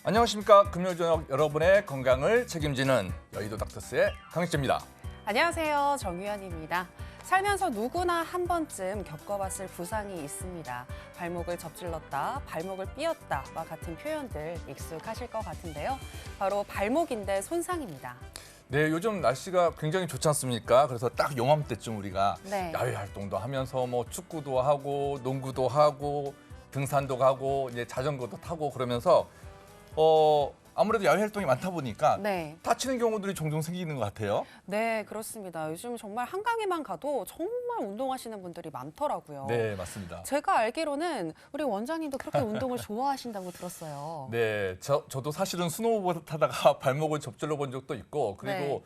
안녕하십니까. 금요일 저녁 여러분의 건강을 책임지는 여의도 닥터스의 강익재입니다. 안녕하세요. 정유현입니다. 살면서 누구나 한 번쯤 겪어봤을 부상이 있습니다. 발목을 접질렀다, 발목을 삐었다와 같은 표현들 익숙하실 것 같은데요. 바로 발목인대 손상입니다. 네, 요즘 날씨가 굉장히 좋지 않습니까? 그래서 딱 요맘때쯤 우리가 네. 야외 활동도 하면서 뭐 축구도 하고 농구도 하고 등산도 가고 이제 자전거도 타고 그러면서 아무래도 야외 활동이 많다 보니까 네. 다치는 경우들이 종종 생기는 것 같아요. 네, 그렇습니다. 요즘 정말 한강에만 가도 정말 운동하시는 분들이 많더라고요. 네, 맞습니다. 제가 알기로는 우리 원장님도 그렇게 운동을 좋아하신다고 들었어요. 네, 저도 사실은 스노우보드 타다가 발목을 접질러 본 적도 있고 그리고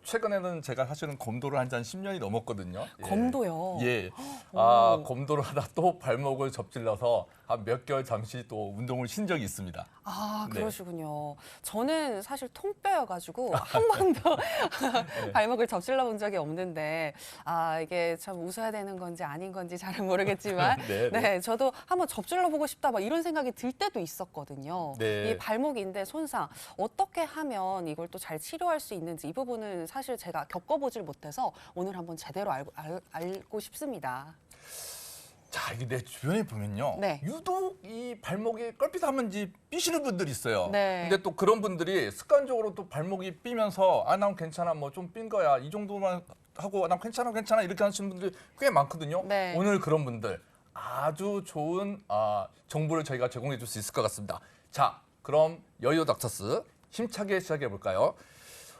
최근에는 제가 사실은 검도를 한 지 한 10년이 넘었거든요. 예. 검도요? 예. 오. 검도를 하다 또 발목을 접질러서 한 몇 개월 잠시 또 운동을 쉰 적이 있습니다. 아, 네. 그러시군요. 저는 사실 통뼈여가지고 한 번도 발목을 접질러 본 적이 없는데 이게 참 웃어야 되는 건지 아닌 건지 잘은 모르겠지만 네, 네. 네, 저도 한번 접질러 보고 싶다 막 이런 생각이 들 때도 있었거든요. 네. 이 발목인대 손상 어떻게 하면 이걸 또 잘 치료할 수 있는지 이 부분은 사실 제가 겪어보질 못해서 오늘 한번 제대로 알고 싶습니다. 자, 이게 내 주변에 보면요. 네. 유독 이 발목이 껄핏하면지 삐시는 분들이 있어요. 네. 근데 또 그런 분들이 습관적으로 또 발목이 삐면서 난 괜찮아, 뭐 좀 삔 거야. 이 정도만 하고 난 괜찮아 이렇게 하시는 분들이 꽤 많거든요. 네. 오늘 그런 분들 아주 좋은 정보를 저희가 제공해 줄 수 있을 것 같습니다. 자, 그럼 여의도 닥터스 힘차게 시작해 볼까요?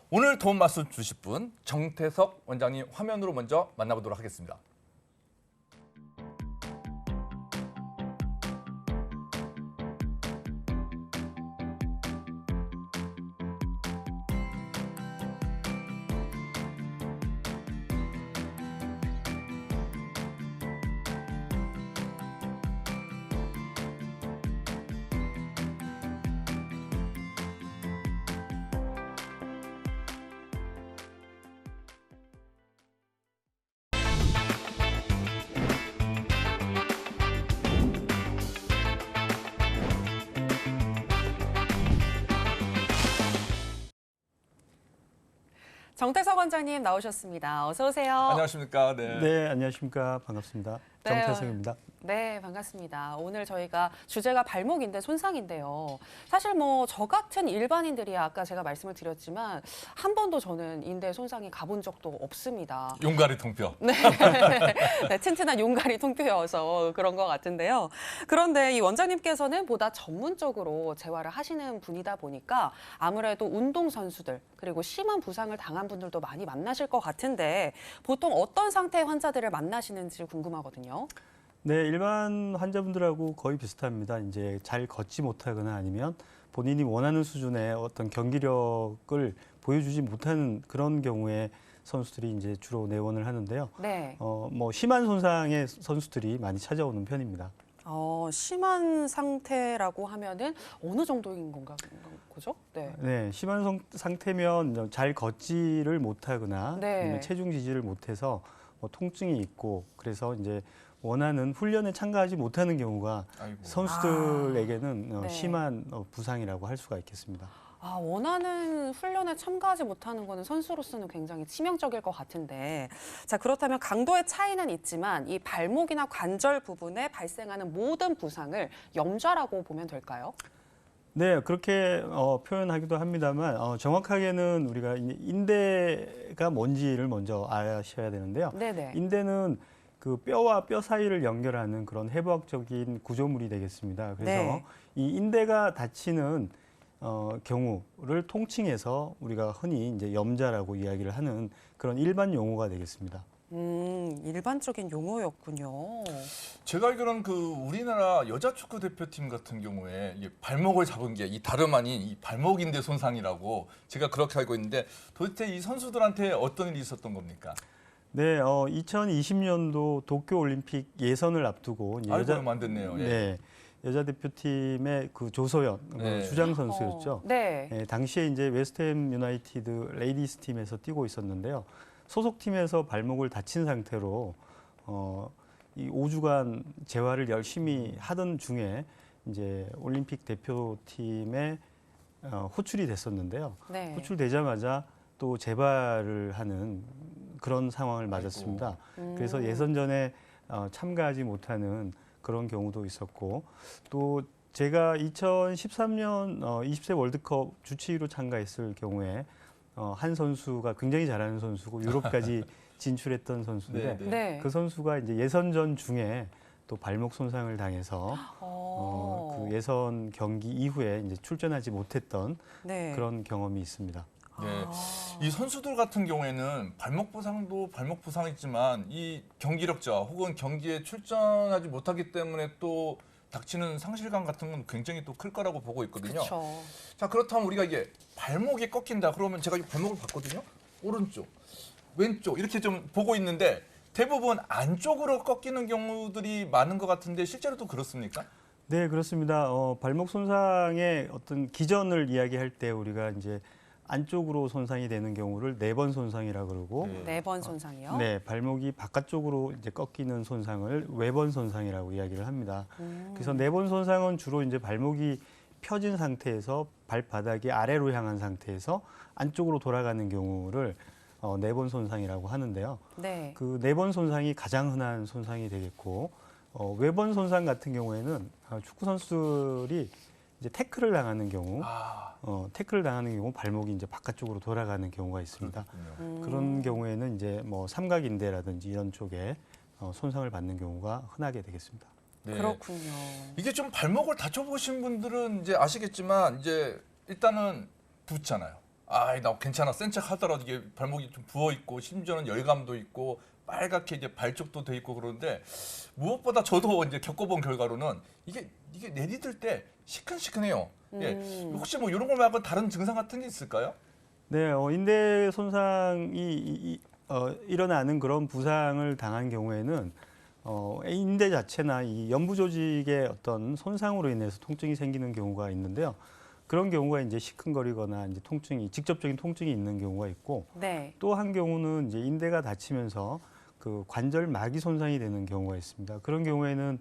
오늘 도움 말씀 주실 분 정태석 원장님 화면으로 먼저 만나보도록 하겠습니다. 정태석 원장님 나오셨습니다. 어서 오세요. 안녕하십니까? 네. 네, 안녕하십니까. 반갑습니다. 네. 정태석입니다. 네, 반갑습니다. 오늘 저희가 주제가 발목인대 손상인데요. 사실 뭐 저 같은 일반인들이 아까 제가 말씀을 드렸지만 한 번도 저는 인대 손상이 가본 적도 없습니다. 용가리 통뼈. 네. 네, 튼튼한 용가리 통뼈여서 그런 것 같은데요. 그런데 이 원장님께서는 보다 전문적으로 재활을 하시는 분이다 보니까 아무래도 운동선수들 그리고 심한 부상을 당한 분들도 많이 만나실 것 같은데 보통 어떤 상태의 환자들을 만나시는지 궁금하거든요. 네, 일반 환자분들하고 거의 비슷합니다. 이제 잘 걷지 못하거나 아니면 본인이 원하는 수준의 어떤 경기력을 보여주지 못하는 그런 경우에 선수들이 이제 주로 내원을 하는데요. 네. 뭐 심한 손상의 선수들이 많이 찾아오는 편입니다. 심한 상태라고 하면은 어느 정도인 건가 그죠? 네. 네, 심한 상태면 잘 걷지를 못하거나 네. 아니면 체중 지지를 못해서 뭐 통증이 있고 그래서 이제 원하는 훈련에 참가하지 못하는 경우가 아이고. 선수들에게는 네. 심한 부상이라고 할 수가 있겠습니다. 원하는 훈련에 참가하지 못하는 거는 선수로서는 굉장히 치명적일 것 같은데 자 그렇다면 강도의 차이는 있지만 이 발목이나 관절 부분에 발생하는 모든 부상을 염좌라고 보면 될까요? 네, 그렇게 표현하기도 합니다만 정확하게는 우리가 인대가 뭔지를 먼저 아셔야 되는데요. 네네. 인대는 그 뼈와 뼈 사이를 연결하는 그런 해부학적인 구조물이 되겠습니다. 그래서 네. 이 인대가 다치는 경우를 통칭해서 우리가 흔히 이제 염좌라고 이야기를 하는 그런 일반 용어가 되겠습니다. 일반적인 용어였군요. 제가 알기로는 그 우리나라 여자 축구 대표팀 같은 경우에 이게 발목을 잡은 게 이 다름 아닌 이 발목인대 손상이라고 제가 그렇게 알고 있는데 도대체 이 선수들한테 어떤 일이 있었던 겁니까? 네, 2020년도 도쿄 올림픽 예선을 앞두고 이제 알고 얼마 안 됐네요. 예. 네, 여자 대표팀의 그 조소연 네. 주장 선수였죠. 네. 네, 당시에 이제 웨스트햄 유나이티드 레이디스 팀에서 뛰고 있었는데요. 소속팀에서 발목을 다친 상태로 이 5주간 재활을 열심히 하던 중에 이제 올림픽 대표팀에 호출이 됐었는데요. 네. 호출되자마자 또 재발을 하는 그런 상황을 맞았습니다. 그래서 예선전에 참가하지 못하는 그런 경우도 있었고, 또 제가 2013년 20세 월드컵 주치의로 참가했을 경우에 한 선수가 굉장히 잘하는 선수고 유럽까지 진출했던 선수인데 네, 네. 그 선수가 이제 예선전 중에 또 발목 손상을 당해서 어. 그 예선 경기 이후에 이제 출전하지 못했던 네. 그런 경험이 있습니다. 네. 아. 이 선수들 같은 경우에는 발목 부상도 발목 부상이지만 이 경기력자 혹은 경기에 출전하지 못하기 때문에 또 닥치는 상실감 같은 건 굉장히 또 클 거라고 보고 있거든요. 그렇죠. 자, 그렇다면 우리가 이게 발목이 꺾인다 그러면 제가 이 발목을 봤거든요. 오른쪽, 왼쪽 이렇게 좀 보고 있는데 대부분 안쪽으로 꺾이는 경우들이 많은 것 같은데 실제로도 그렇습니까? 네, 그렇습니다. 발목 손상의 어떤 기전을 이야기할 때 우리가 이제 안쪽으로 손상이 되는 경우를 내번 손상이라 그러고, 네 번 손상이요. 네, 발목이 바깥쪽으로 이제 꺾이는 손상을 외번 손상이라고 이야기를 합니다. 그래서 내번 손상은 주로 이제 발목이 펴진 상태에서 발바닥이 아래로 향한 상태에서 안쪽으로 돌아가는 경우를 내번 손상이라고 하는데요. 네. 그 내번 손상이 가장 흔한 손상이 되겠고, 외번 손상 같은 경우에는 축구 선수들이 이제 태클을 당하는 경우, 태클을 당하는 경우 발목이 이제 바깥쪽으로 돌아가는 경우가 있습니다. 그런 경우에는 이제 뭐 삼각인대라든지 이런 쪽에 손상을 받는 경우가 흔하게 되겠습니다. 네. 그렇군요. 이게 좀 발목을 다쳐보신 분들은 이제 아시겠지만 이제 일단은 붓잖아요. 아, 나 괜찮아. 센 척 하더라도 이게 발목이 좀 부어 있고 심지어는 열감도 있고 빨갛게 이제 발쪽도 돼 있고 그러는데 무엇보다 저도 이제 겪어본 결과로는 이게 내디딜 때 시큰시큰해요. 예. 혹시 뭐 이런 걸 말고 다른 증상 같은 게 있을까요? 네, 인대 손상이 일어나는 그런 부상을 당한 경우에는 인대 자체나 이 연부 조직의 어떤 손상으로 인해서 통증이 생기는 경우가 있는데요. 그런 경우가 이제 시큰거리거나 이제 직접적인 통증이 있는 경우가 있고, 네. 또 한 경우는 이제 인대가 다치면서 그 관절막이 손상이 되는 경우가 있습니다. 그런 경우에는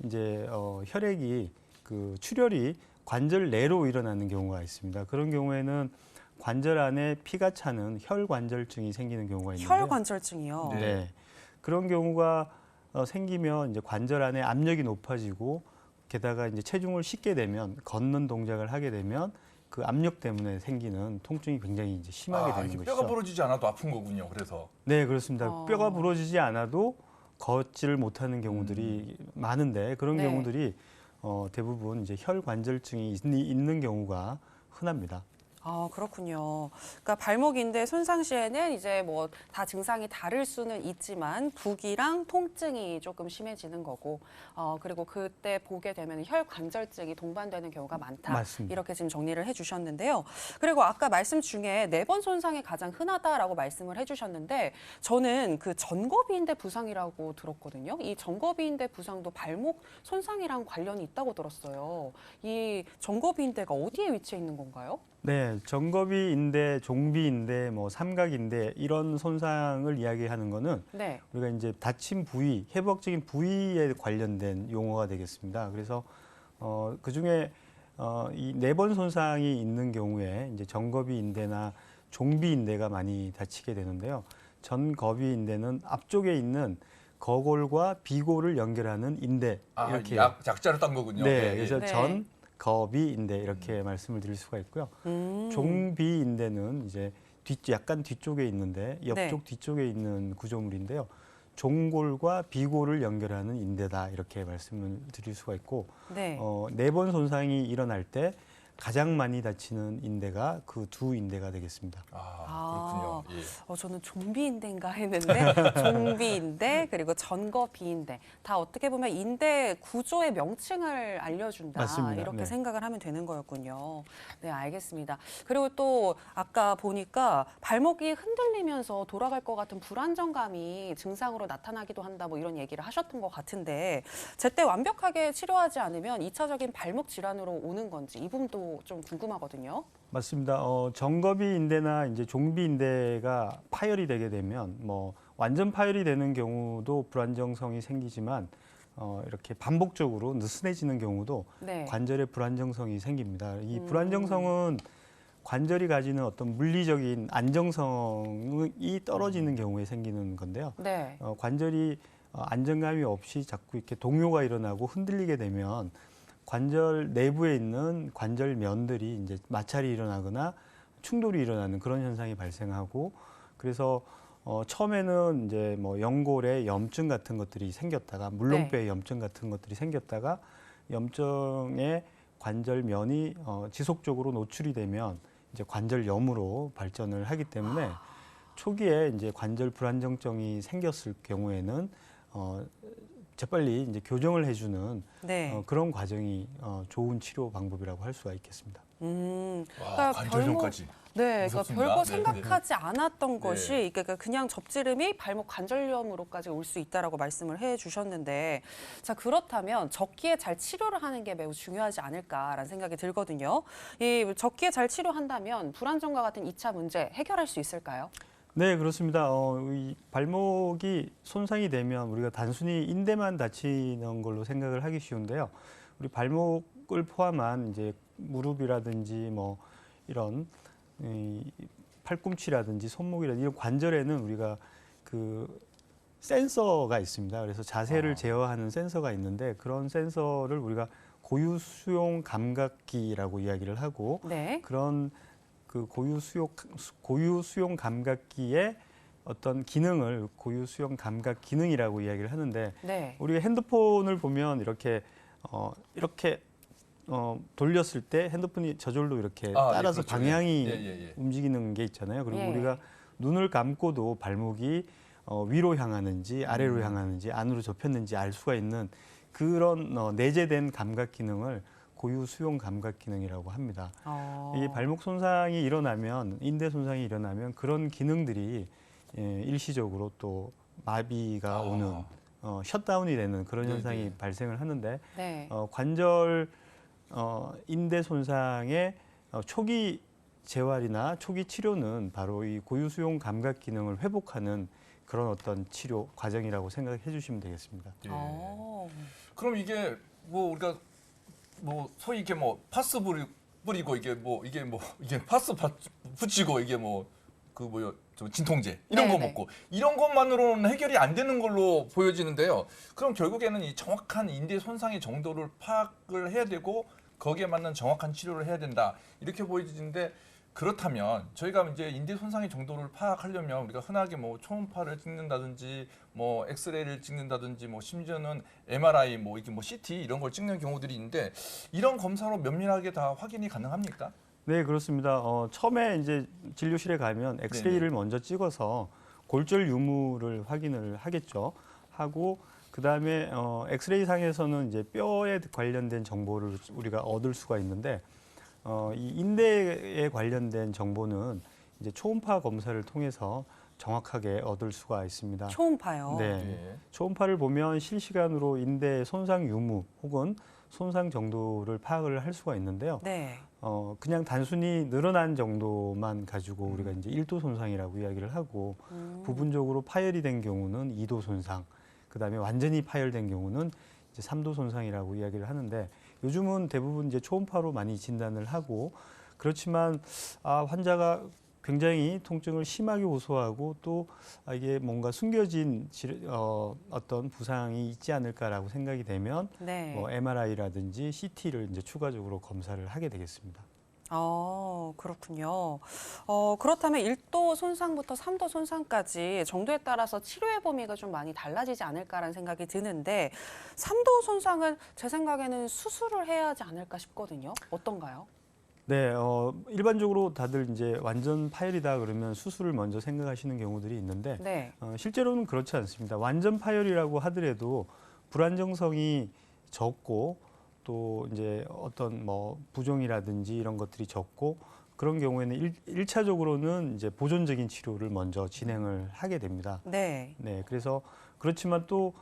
이제 혈액이 그 출혈이 관절 내로 일어나는 경우가 있습니다. 그런 경우에는 관절 안에 피가 차는 혈관절증이 생기는 경우가 있는데요. 혈관절증이요. 네. 네. 그런 경우가 생기면 이제 관절 안에 압력이 높아지고 게다가 이제 체중을 싣게 되면 걷는 동작을 하게 되면 그 압력 때문에 생기는 통증이 굉장히 이제 심하게 되는 이게 것이죠. 뼈가 부러지지 않아도 아픈 거군요. 그래서. 네, 그렇습니다. 어. 뼈가 부러지지 않아도 걷지를 못하는 경우들이 많은데 그런 네. 경우들이 대부분 이제 혈관절증이 있는 경우가 흔합니다. 아, 그렇군요. 그러니까 발목 인대 손상 시에는 이제 뭐 다 증상이 다를 수는 있지만 부기랑 통증이 조금 심해지는 거고, 그리고 그때 보게 되면 혈관절증이 동반되는 경우가 많다. 맞습니다. 이렇게 지금 정리를 해주셨는데요. 그리고 아까 말씀 중에 네 번 손상이 가장 흔하다라고 말씀을 해주셨는데 저는 그 전거비인대 부상이라고 들었거든요. 이 전거비인대 부상도 발목 손상이랑 관련이 있다고 들었어요. 이 전거비인대가 어디에 위치해 있는 건가요? 네, 정거비인대, 종비인대, 뭐 삼각인대 이런 손상을 이야기하는 거는 네. 우리가 이제 다친 부위, 회복적인 부위에 관련된 용어가 되겠습니다. 그래서 그 중에 이 네 번 손상이 있는 경우에 이제 정거비인대나 종비인대가 많이 다치게 되는데요. 전거비인대는 앞쪽에 있는 거골과 비골을 연결하는 인대 이렇게 약자를 딴 거군요. 네, 그래서 네. 전거비인대 이렇게 말씀을 드릴 수가 있고요. 종비인대는 이제 약간 뒤쪽에 있는데 옆쪽 뒤쪽에 있는 구조물인데요. 종골과 비골을 연결하는 인대다 이렇게 말씀을 드릴 수가 있고 네. 네 번 손상이 일어날 때 가장 많이 다치는 인대가 그 두 인대가 되겠습니다. 그렇군요. 예. 저는 좀비인대인가 했는데 종비인대 그리고 전거비인대 다 어떻게 보면 인대 구조의 명칭을 알려준다 맞습니다. 이렇게 네. 생각을 하면 되는 거였군요. 네, 알겠습니다. 그리고 또 아까 보니까 발목이 흔들리면서 돌아갈 것 같은 불안정감이 증상으로 나타나기도 한다 뭐 이런 얘기를 하셨던 것 같은데 제때 완벽하게 치료하지 않으면 2차적인 발목 질환으로 오는 건지 이 부분도 좀 궁금하거든요. 맞습니다. 정거비인대나 이제 종비인대가 파열이 되게 되면 뭐 완전 파열이 되는 경우도 불안정성이 생기지만 이렇게 반복적으로 느슨해지는 경우도 네. 관절의 불안정성이 생깁니다. 이 불안정성은 관절이 가지는 어떤 물리적인 안정성이 떨어지는 경우에 생기는 건데요. 네. 관절이 안정감이 없이 자꾸 이렇게 동요가 일어나고 흔들리게 되면 관절 내부에 있는 관절면들이 이제 마찰이 일어나거나 충돌이 일어나는 그런 현상이 발생하고 그래서 처음에는 이제 뭐 연골에 염증 같은 것들이 생겼다가 물렁뼈에 염증 같은 것들이 생겼다가 염증의 관절면이 지속적으로 노출이 되면 이제 관절염으로 발전을 하기 때문에 초기에 이제 관절 불안정증이 생겼을 경우에는 재빨리 이제 교정을 해주는 네. 그런 과정이 좋은 치료 방법이라고 할 수가 있겠습니다. 와, 관절염까지. 네, 그러니까 무섭습니다. 별거 네, 생각하지 않았던 네. 것이 그러니까 그냥 접지름이 발목 관절염으로까지 올 수 있다라고 말씀을 해주셨는데, 자 그렇다면 적기에 잘 치료를 하는 게 매우 중요하지 않을까라는 생각이 들거든요. 이 적기에 잘 치료한다면 불안정과 같은 2차 문제 해결할 수 있을까요? 네, 그렇습니다. 이 발목이 손상이 되면 우리가 단순히 인대만 다치는 걸로 생각을 하기 쉬운데요. 우리 발목을 포함한 이제 무릎이라든지 뭐 이런 팔꿈치라든지 손목이라든지 이런 관절에는 우리가 그 센서가 있습니다. 그래서 자세를 제어하는 센서가 있는데 그런 센서를 우리가 고유 수용 감각기라고 이야기를 하고 네. 그런 그 고유 수용 감각기의 어떤 기능을 고유 수용 감각 기능이라고 이야기를 하는데 네. 우리가 핸드폰을 보면 이렇게 돌렸을 때 핸드폰이 저절로 이렇게 따라서 그렇죠. 방향이 예. 움직이는 게 있잖아요. 그리고 예. 우리가 눈을 감고도 발목이 위로 향하는지 아래로 향하는지 안으로 접혔는지 알 수가 있는 그런 내재된 감각 기능을 고유 수용 감각 기능이라고 합니다. 이 발목 손상이 일어나면 인대 손상이 일어나면 그런 기능들이 일시적으로 또 마비가 오는 셧다운이 되는 그런 네네. 현상이 발생을 하는데 네. 관절 인대 손상의 초기 재활이나 초기 치료는 바로 이 고유 수용 감각 기능을 회복하는 그런 어떤 치료 과정이라고 생각해 주시면 되겠습니다. 예. 어. 그럼 이게 뭐 우리가 뭐 소위 이게 뭐 파스 뿌리고 이게 파스 붙이고 이게 뭐 그 뭐요 저 진통제 이런 거 네네. 먹고 이런 것만으로는 해결이 안 되는 걸로 보여지는데요. 그럼 결국에는 이 정확한 인대 손상의 정도를 파악을 해야 되고 거기에 맞는 정확한 치료를 해야 된다 이렇게 보여지는데 그렇다면 저희가 이제 인대 손상의 정도를 파악하려면 우리가 흔하게 뭐 초음파를 찍는다든지 뭐 엑스레이를 찍는다든지 뭐 심지어는 MRI 뭐 이게 뭐 CT 이런 걸 찍는 경우들이 있는데 이런 검사로 면밀하게 다 확인이 가능합니까? 네, 그렇습니다. 처음에 이제 진료실에 가면 엑스레이를 먼저 찍어서 골절 유무를 확인을 하겠죠. 하고 그다음에 엑스레이 상에서는 이제 뼈에 관련된 정보를 우리가 얻을 수가 있는데 이 인대에 관련된 정보는 이제 초음파 검사를 통해서 정확하게 얻을 수가 있습니다. 초음파요. 네. 예. 초음파를 보면 실시간으로 인대 손상 유무 혹은 손상 정도를 파악을 할 수가 있는데요. 네. 그냥 단순히 늘어난 정도만 가지고 우리가 이제 1도 손상이라고 이야기를 하고 부분적으로 파열이 된 경우는 2도 손상, 그다음에 완전히 파열된 경우는 이제 3도 손상이라고 이야기를 하는데 요즘은 대부분 이제 초음파로 많이 진단을 하고 그렇지만 환자가 굉장히 통증을 심하게 호소하고 또 이게 뭔가 숨겨진 어떤 부상이 있지 않을까라고 생각이 되면 네. 뭐 MRI라든지 CT를 이제 추가적으로 검사를 하게 되겠습니다. 그렇군요. 그렇다면 1도 손상부터 3도 손상까지 정도에 따라서 치료의 범위가 좀 많이 달라지지 않을까라는 생각이 드는데 3도 손상은 제 생각에는 수술을 해야 하지 않을까 싶거든요. 어떤가요? 네, 일반적으로 다들 이제 완전 파열이다 그러면 수술을 먼저 생각하시는 경우들이 있는데 네. 실제로는 그렇지 않습니다. 완전 파열이라고 하더라도 불안정성이 적고 또 이제 어떤 뭐 부종이라든지 이런 것들이 적고 그런 경우에는 일차적으로는 이제 보존적인 치료를 먼저 진행을 하게 됩니다. 네. 네, 그래서 그렇지만 또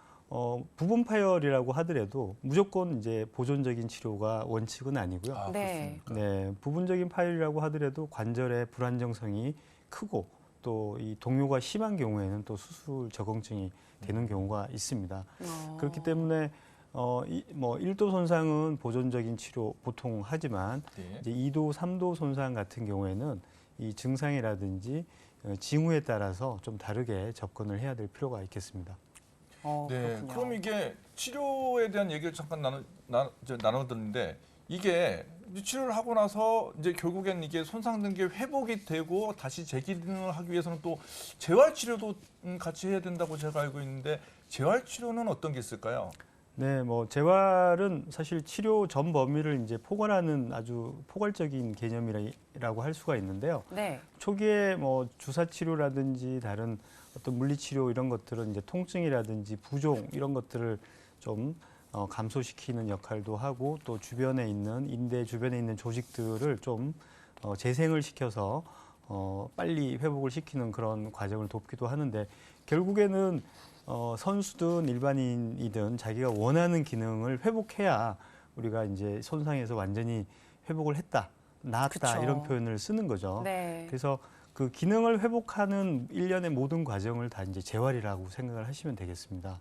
부분 파열이라고 하더라도 무조건 이제 보존적인 치료가 원칙은 아니고요. 네. 그렇습니까? 네, 부분적인 파열이라고 하더라도 관절의 불안정성이 크고 또 이 동요가 심한 경우에는 또 수술 적응증이 되는 경우가 있습니다. 그렇기 때문에 뭐 1도 손상은 보존적인 치료 보통 하지만 네. 이제 2도, 3도 손상 같은 경우에는 이 증상이라든지 징후에 따라서 좀 다르게 접근을 해야 될 필요가 있겠습니다. 네, 그렇군요. 그럼 이게 치료에 대한 얘기를 잠깐 나눠드는데 이게 이제 치료를 하고 나서 이제 결국엔 이게 손상된 게 회복이 되고 다시 재기능을 하기 위해서는 또 재활 치료도 같이 해야 된다고 제가 알고 있는데 재활 치료는 어떤 게 있을까요? 네, 뭐 재활은 사실 치료 전 범위를 이제 포괄하는 아주 포괄적인 개념이라고 할 수가 있는데요. 네. 초기에 뭐 주사 치료라든지 다른 어떤 물리 치료 이런 것들은 이제 통증이라든지 부종 이런 것들을 좀 감소시키는 역할도 하고 또 주변에 있는 인대 주변에 있는 조직들을 좀 재생을 시켜서 빨리 회복을 시키는 그런 과정을 돕기도 하는데 결국에는 선수든 일반인이든 자기가 원하는 기능을 회복해야 우리가 이제 손상에서 완전히 회복을 했다, 나았다 그쵸. 이런 표현을 쓰는 거죠. 네. 그래서 그 기능을 회복하는 일련의 모든 과정을 다 이제 재활이라고 생각을 하시면 되겠습니다.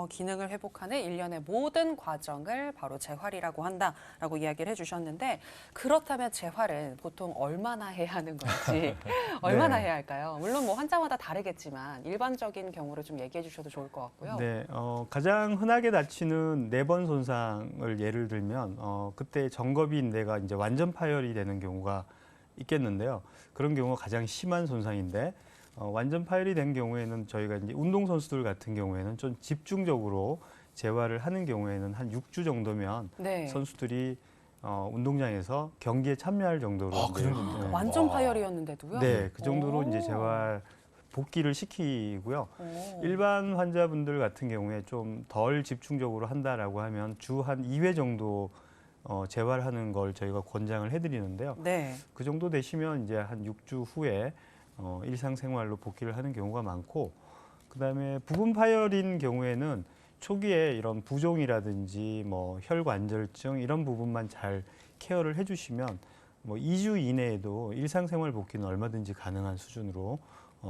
기능을 회복하는 일련의 모든 과정을 바로 재활이라고 한다라고 이야기를 해주셨는데 그렇다면 재활은 보통 얼마나 해야 하는 건지 얼마나 네. 해야 할까요? 물론 뭐 환자마다 다르겠지만 일반적인 경우를 좀 얘기해 주셔도 좋을 것 같고요. 네, 가장 흔하게 다치는 내번 손상을 예를 들면 그때 정거비 인대가 이제 완전 파열이 되는 경우가 있겠는데요. 그런 경우가 가장 심한 손상인데 완전 파열이 된 경우에는 저희가 이제 운동 선수들 같은 경우에는 좀 집중적으로 재활을 하는 경우에는 한 6주 정도면 네. 선수들이 운동장에서 경기에 참여할 정도로 아, 그 이제, 정도입니까? 완전 와. 파열이었는데도요? 네, 그 정도로 오. 이제 재활 복귀를 시키고요. 오. 일반 환자분들 같은 경우에 좀 덜 집중적으로 한다라고 하면 주 한 2회 정도 재활하는 걸 저희가 권장을 해드리는데요. 네. 그 정도 되시면 이제 한 6주 후에 일상생활로 복귀를 하는 경우가 많고, 그다음에 부분 파열인 경우에는 초기에 이런 부종이라든지 뭐 혈관절증 이런 부분만 잘 케어를 해주시면 뭐 2주 이내에도 일상생활 복귀는 얼마든지 가능한 수준으로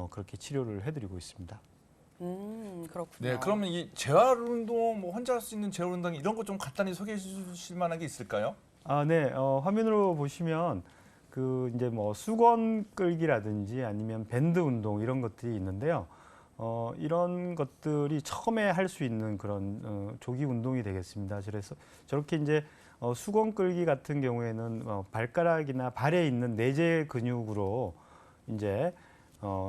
그렇게 치료를 해드리고 있습니다. 그렇군요. 네, 그러면 이 재활 운동, 뭐 혼자 할 수 있는 재활 운동 이런 거 좀 간단히 소개해 주실 만한 게 있을까요? 아, 네. 화면으로 보시면 그 이제 뭐 수건 끌기라든지 아니면 밴드 운동 이런 것들이 있는데요. 이런 것들이 처음에 할 수 있는 그런 조기 운동이 되겠습니다. 그래서 저렇게 이제 수건 끌기 같은 경우에는 발가락이나 발에 있는 내재 근육으로 이제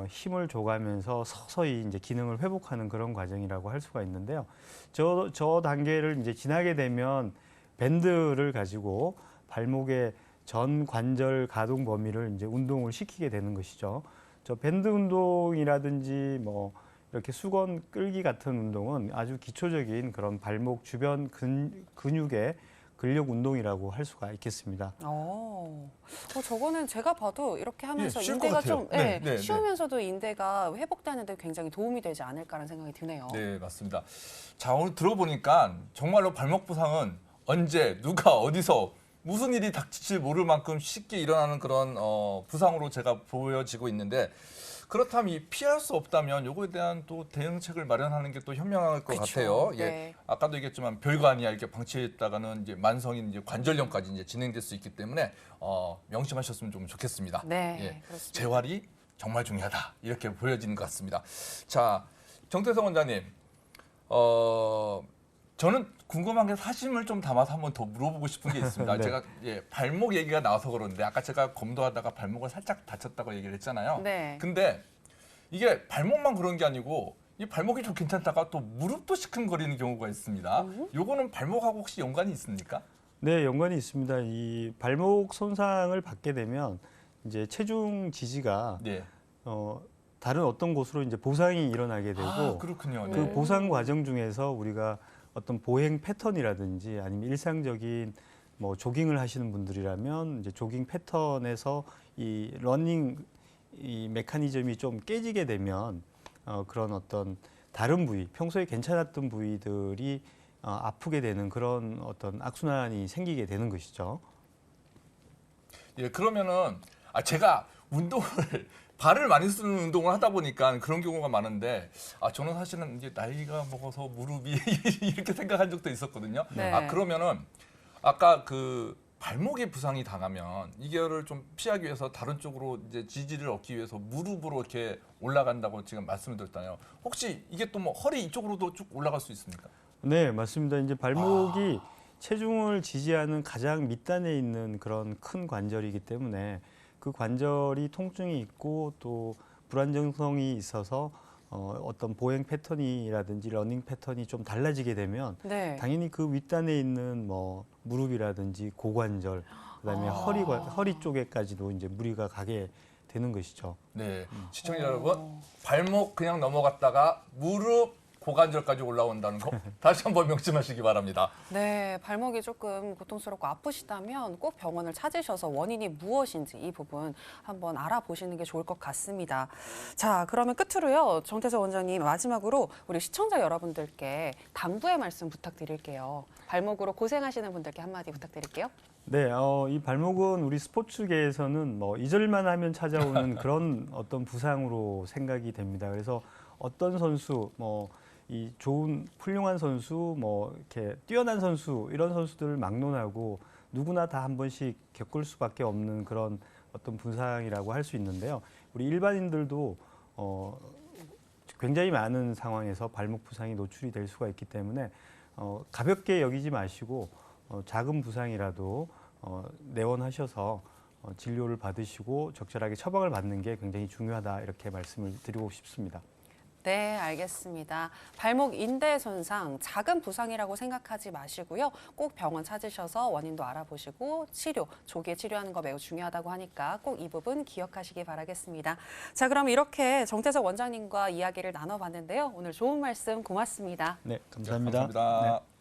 힘을 줘가면서 서서히 이제 기능을 회복하는 그런 과정이라고 할 수가 있는데요. 저 단계를 이제 지나게 되면 밴드를 가지고 발목의 전 관절 가동 범위를 이제 운동을 시키게 되는 것이죠. 저 밴드 운동이라든지 뭐 이렇게 수건 끌기 같은 운동은 아주 기초적인 그런 발목 주변 근육의 근력 운동이라고 할 수가 있겠습니다. 저거는 제가 봐도 이렇게 하면서 쉴것 인대가 같아요. 좀 네, 네, 쉬우면서도 인대가 회복되는 데 굉장히 도움이 되지 않을까라는 생각이 드네요. 네, 맞습니다. 자, 오늘 들어보니까 정말로 발목 부상은 언제, 누가, 어디서 무슨 일이 닥칠지 모를 만큼 쉽게 일어나는 그런 부상으로 제가 보여지고 있는데 그렇다면 이 피할 수 없다면 요거에 대한 또 대응책을 마련하는 게 또 현명할 것 그쵸. 같아요. 예. 네. 아까도 얘기했지만 별거 아니야 이렇게 방치했다가는 이제 만성인 이제 관절염까지 이제 진행될 수 있기 때문에 명심하셨으면 좀 좋겠습니다. 네, 예. 그렇습니다. 재활이 정말 중요하다 이렇게 보여지는 것 같습니다. 자, 정태성 원장님, 저는 궁금한 게 사심을 좀 담아서 한번 더 물어보고 싶은 게 있습니다. 네. 제가 발목 얘기가 나와서 그러는데 아까 제가 검도하다가 발목을 살짝 다쳤다고 얘기를 했잖아요. 네. 근데 이게 발목만 그런 게 아니고 이 발목이 좀 괜찮다가 또 무릎도 시큰거리는 경우가 있습니다. 요거는 발목하고 혹시 연관이 있습니까? 네, 연관이 있습니다. 이 발목 손상을 받게 되면 이제 체중 지지가 네. 다른 어떤 곳으로 이제 보상이 일어나게 되고 아, 그렇군요. 그 네. 보상 과정 중에서 우리가 어떤 보행 패턴이라든지 아니면 일상적인 뭐 조깅을 하시는 분들이라면 이제 조깅 패턴에서 이 러닝 이 메커니즘이 좀 깨지게 되면 그런 어떤 다른 부위, 평소에 괜찮았던 부위들이 아프게 되는 그런 어떤 악순환이 생기게 되는 것이죠. 예, 그러면은 제가 운동을 발을 많이 쓰는 운동을 하다 보니까 그런 경우가 많은데 저는 사실은 이제 나이가 먹어서 무릎이 이렇게 생각한 적도 있었거든요. 네. 그러면은 아까 그 발목에 부상이 당하면 이거를 좀 피하기 위해서 다른 쪽으로 이제 지지를 얻기 위해서 무릎으로 이렇게 올라간다고 지금 말씀을 드렸잖아요. 혹시 이게 또 뭐 허리 이쪽으로도 쭉 올라갈 수 있습니까? 네, 맞습니다. 이제 발목이 체중을 지지하는 가장 밑단에 있는 그런 큰 관절이기 때문에 그 관절이 통증이 있고 또 불안정성이 있어서 어떤 보행 패턴이라든지 러닝 패턴이 좀 달라지게 되면 네. 당연히 그 윗단에 있는 뭐 무릎이라든지 고관절 그다음에 허리 쪽에까지도 이제 무리가 가게 되는 것이죠. 네, 시청자 여러분, 발목 그냥 넘어갔다가 무릎 고관절까지 올라온다는 거 다시 한번 명심하시기 바랍니다. 네, 발목이 조금 고통스럽고 아프시다면 꼭 병원을 찾으셔서 원인이 무엇인지 이 부분 한번 알아보시는 게 좋을 것 같습니다. 자, 그러면 끝으로요. 정태석 원장님 마지막으로 우리 시청자 여러분들께 당부의 말씀 부탁드릴게요. 발목으로 고생하시는 분들께 한마디 부탁드릴게요. 네, 이 발목은 우리 스포츠계에서는 뭐 잊을만 하면 찾아오는 그런 어떤 부상으로 생각이 됩니다. 그래서 어떤 선수, 뭐 이 좋은 훌륭한 선수, 뭐 이렇게 뛰어난 선수 이런 선수들을 막론하고 누구나 다 한 번씩 겪을 수밖에 없는 그런 어떤 부상이라고 할 수 있는데요. 우리 일반인들도 굉장히 많은 상황에서 발목 부상이 노출이 될 수가 있기 때문에 가볍게 여기지 마시고 작은 부상이라도 내원하셔서 진료를 받으시고 적절하게 처방을 받는 게 굉장히 중요하다 이렇게 말씀을 드리고 싶습니다. 네, 알겠습니다. 발목 인대 손상, 작은 부상이라고 생각하지 마시고요. 꼭 병원 찾으셔서 원인도 알아보시고 조기에 치료하는 거 매우 중요하다고 하니까 꼭 이 부분 기억하시기 바라겠습니다. 자, 그럼 이렇게 정태석 원장님과 이야기를 나눠봤는데요. 오늘 좋은 말씀 고맙습니다. 네, 감사합니다. 감사합니다. 네.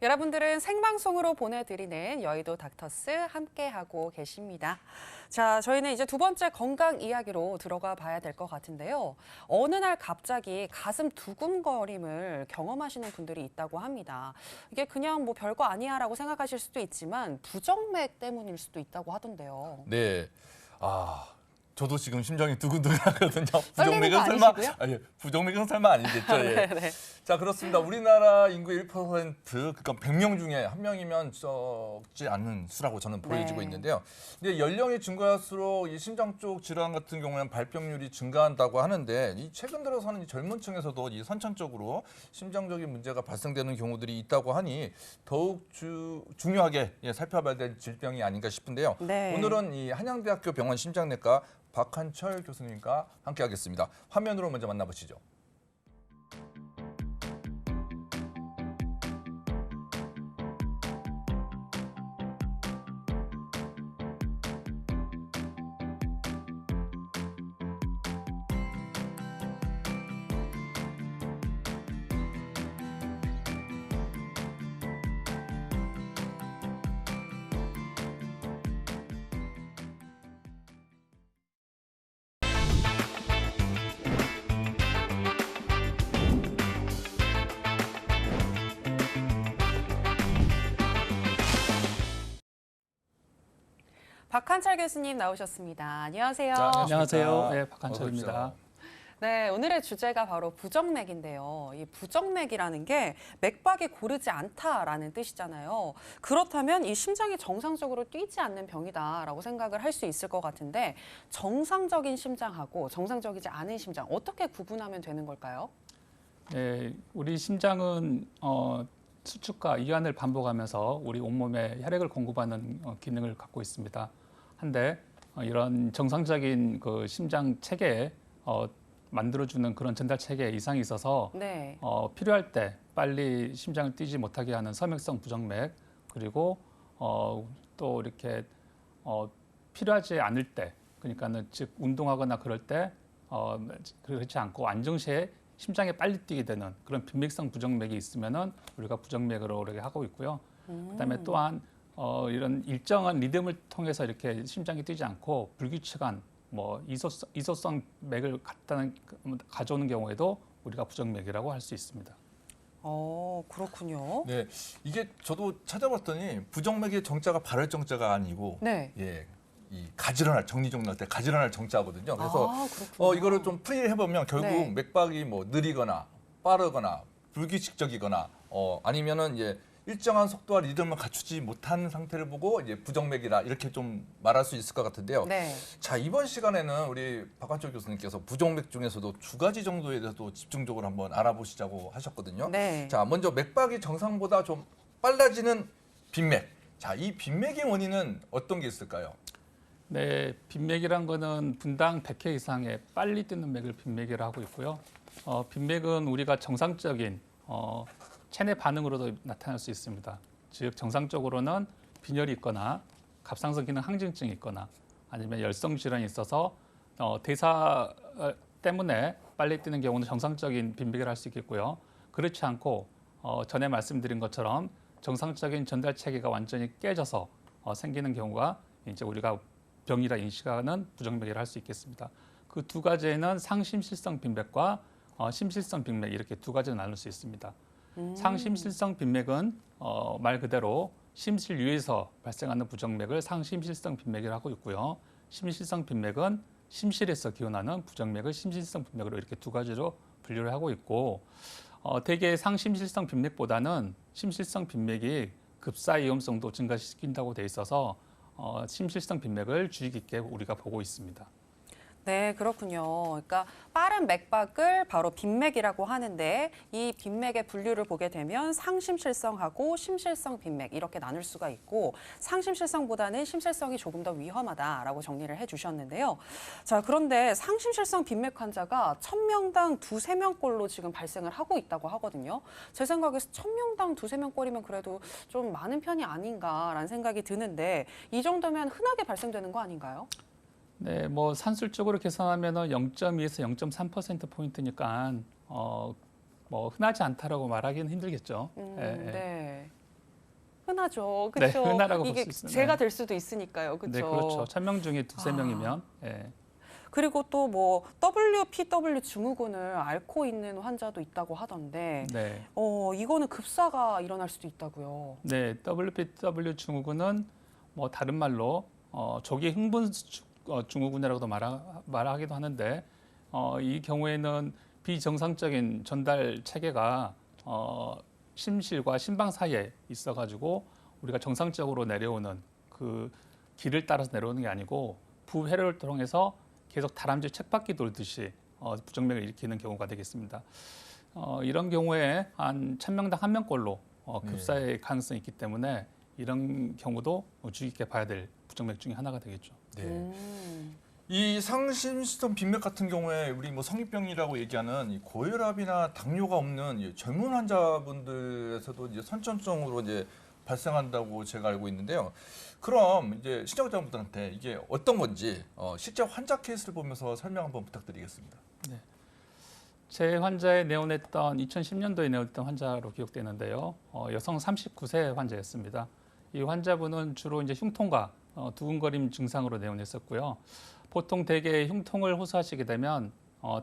여러분들은 생방송으로 보내드리는 여의도 닥터스 함께하고 계십니다. 자, 저희는 이제 두 번째 건강 이야기로 들어가 봐야 될 것 같은데요. 어느 날 갑자기 가슴 두근거림을 경험하시는 분들이 있다고 합니다. 이게 그냥 뭐 별거 아니야라고 생각하실 수도 있지만 부정맥 때문일 수도 있다고 하던데요. 네, 저도 지금 심장이 두근두근하거든요. 떨리는 거 설마 아니시고요? 부정맥은 설마 아니겠죠? 예. 네네. 자, 그렇습니다. 우리나라 인구 1%, 그러니까 100명 중에 한 명이면 적지 않은 수라고 저는 보여지고 네. 있는데요. 근데 연령이 증가할수록 이 심장 쪽 질환 같은 경우에는 발병률이 증가한다고 하는데 이 최근 들어서는 이 젊은 층에서도 이 선천적으로 심장적인 문제가 발생되는 경우들이 있다고 하니 더욱 중요하게 살펴봐야 될 질병이 아닌가 싶은데요. 네. 오늘은 이 한양대학교 병원 심장내과 박한철 교수님과 함께하겠습니다. 화면으로 먼저 만나보시죠. 박한철 교수님 나오셨습니다. 안녕하세요. 자, 안녕하세요. 네, 어서 박한철입니다. 오십시오. 네, 오늘의 주제가 바로 부정맥인데요. 이 부정맥이라는 게 맥박이 고르지 않다라는 뜻이잖아요. 그렇다면 이 심장이 정상적으로 뛰지 않는 병이다라고 생각을 할 수 있을 것 같은데 정상적인 심장하고 정상적이지 않은 심장 어떻게 구분하면 되는 걸까요? 네, 우리 심장은 수축과 이완을 반복하면서 우리 온몸에 혈액을 공급하는 기능을 갖고 있습니다. 한데 이런 정상적인 그 심장 체계에 만들어주는 그런 전달 체계에 이상이 있어서 네. 필요할 때 빨리 심장을 뛰지 못하게 하는 섬유성 부정맥 그리고 또 이렇게 필요하지 않을 때, 그러니까는 즉 운동하거나 그럴 때 그렇지 않고 안정시에 심장이 빨리 뛰게 되는 그런 빈맥성 부정맥이 있으면은 우리가 부정맥으로 이렇게 하고 있고요. 그다음에 또한 이런 일정한 리듬을 통해서 이렇게 심장이 뛰지 않고 불규칙한 뭐 이소성 맥을 가져오는 경우에도 우리가 부정맥이라고 할 수 있습니다. 그렇군요. 네, 이게 저도 찾아봤더니 부정맥의 정자가 발할 정자가 아니고 네. 예, 이 가지런할 정리정돈할 때 가지런할 정자거든요. 그래서 그렇군요. 이거를 좀 풀이를 해보면 결국 네. 맥박이 뭐 느리거나 빠르거나 불규칙적이거나 아니면은 이제 일정한 속도와 리듬을 갖추지 못한 상태를 보고 이제 부정맥이다 이렇게 좀 말할 수 있을 것 같은데요. 네. 자, 이번 시간에는 우리 박관철 교수님께서 부정맥 중에서도 2가지 정도에 대해서도 집중적으로 한번 알아보시자고 하셨거든요. 네. 자, 먼저 맥박이 정상보다 좀 빨라지는 빈맥. 자, 이 빈맥의 원인은 어떤 게 있을까요? 네, 빈맥이란 거는 분당 100회 이상의 빨리 뛰는 맥을 빈맥이라 하고 있고요. 빈맥은 우리가 정상적인 체내 반응으로도 나타날 수 있습니다. 즉 정상적으로는 빈혈이 있거나 갑상선 기능 항진증이 있거나 아니면 열성 질환이 있어서 대사 때문에 빨리 뛰는 경우는 정상적인 빈맥을 할 수 있겠고요. 그렇지 않고 전에 말씀드린 것처럼 정상적인 전달 체계가 완전히 깨져서 생기는 경우가 이제 우리가 병이라 인식하는 부정맥이라 할 수 있겠습니다. 그 2가지에는 상심실성 빈맥과 심실성 빈맥 이렇게 2가지로 나눌 수 있습니다. 상심실성 빈맥은 말 그대로 심실류에서 발생하는 부정맥을 상심실성 빈맥이라고 하고 있고요. 심실성 빈맥은 심실에서 기원하는 부정맥을 심실성 빈맥으로 이렇게 2가지로 분류를 하고 있고 대개 상심실성 빈맥보다는 심실성 빈맥이 급사 위험성도 증가시킨다고 돼 있어서 심실성 빈맥을 주의 깊게 우리가 보고 있습니다. 네, 그렇군요. 그러니까 빠른 맥박을 바로 빈맥이라고 하는데 이 빈맥의 분류를 보게 되면 상심실성하고 심실성 빈맥 이렇게 나눌 수가 있고 상심실성보다는 심실성이 조금 더 위험하다라고 정리를 해주셨는데요. 자, 그런데 상심실성 빈맥 환자가 1000명당 2~3명꼴로 지금 발생을 하고 있다고 하거든요. 제 생각에서 1000명당 2~3명꼴이면 그래도 좀 많은 편이 아닌가라는 생각이 드는데 이 정도면 흔하게 발생되는 거 아닌가요? 네, 뭐 산술적으로 계산하면은 0.2에서 0.3% 포인트니까 뭐 흔하지 않다라고 말하기는 힘들겠죠. 네. 흔하죠. 네, 그렇죠. 흔하라고 볼 이게 수 있습니다. 제가 될 수도 있으니까요. 그렇죠. 네, 그렇죠. 1000명 중에 2~3명이면 그리고 또 뭐 WPW 증후군을 앓고 있는 환자도 있다고 하던데 네. 이거는 급사가 일어날 수도 있다고요. 네, WPW 증후군은 뭐 다른 말로 조기 흥분 증후군이라고도 말하기도 하는데 이 경우에는 비정상적인 전달 체계가 심실과 심방 사이에 있어가지고 우리가 정상적으로 내려오는 그 길을 따라서 내려오는 게 아니고 부회로를 통해서 계속 다람쥐 쳇바퀴 돌듯이 부정맥을 일으키는 경우가 되겠습니다. 이런 경우에 한 1000명당 1명꼴로 급사의 가능성이 있기 때문에 이런 경우도 주의 깊게 봐야 될 부정맥 중에 하나가 되겠죠. 네. 이 상심실성 빈맥 같은 경우에 우리 뭐 성인병이라고 얘기하는 이 고혈압이나 당뇨가 없는 이 젊은 환자분들에서도 이제 선천적으로 이제 발생한다고 제가 알고 있는데요. 그럼 이제 시청자분들한테 이게 어떤 건지 실제 환자 케이스를 보면서 설명 한번 부탁드리겠습니다. 네. 제 환자에 내원했던 2010년도에 내원했던 환자로 기억되는데요. 여성 39세 환자였습니다. 이 환자분은 주로 이제 흉통과 두근거림 증상으로 내원했었고요. 보통 대개 흉통을 호소하시게 되면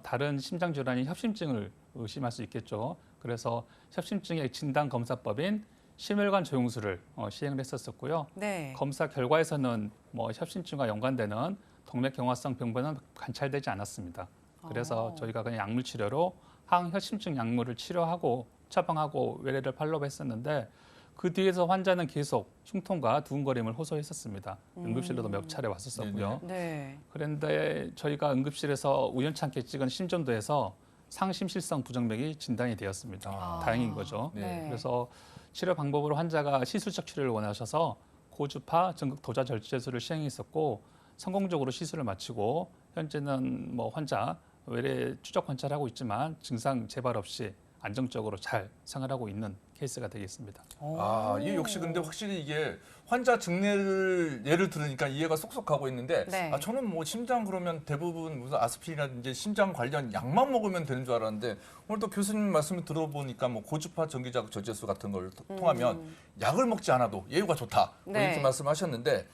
다른 심장 질환인 협심증을 의심할 수 있겠죠. 그래서 협심증의 진단 검사법인 심혈관 조영술을 시행을 했었고요. 네. 검사 결과에서는 뭐 협심증과 연관되는 동맥경화성 병변은 관찰되지 않았습니다. 그래서 저희가 그냥 약물 치료로 항협심증 약물을 치료하고 처방하고 외래를 팔로우했었는데 그 뒤에서 환자는 계속 흉통과 두근거림을 호소했었습니다. 응급실로도 몇 차례 왔었었고요. 네. 그런데 저희가 응급실에서 우연찮게 찍은 심전도에서 상심실성 부정맥이 진단이 되었습니다. 다행인 거죠. 네. 그래서 치료 방법으로 환자가 시술적 치료를 원하셔서 고주파 전극 도자 절제술을 시행했었고 성공적으로 시술을 마치고 현재는 뭐 환자 외래 추적 관찰하고 있지만 증상 재발 없이 안정적으로 잘 생활하고 있는 케이스가 되겠습니다. 아, 이 역시 근데 확실히 이게 환자 증례를 예를 들으니까 이해가 쏙쏙 가고 있는데 네. 아, 저는 뭐 심장 그러면 대부분 무슨 아스피린이라든지 심장 관련 약만 먹으면 되는 줄 알았는데 오늘 또 교수님 말씀을 들어보니까 뭐 고주파 전기자극 저지수 같은 걸 통하면 약을 먹지 않아도 예후가 좋다 뭐 네. 이렇게 말씀하셨는데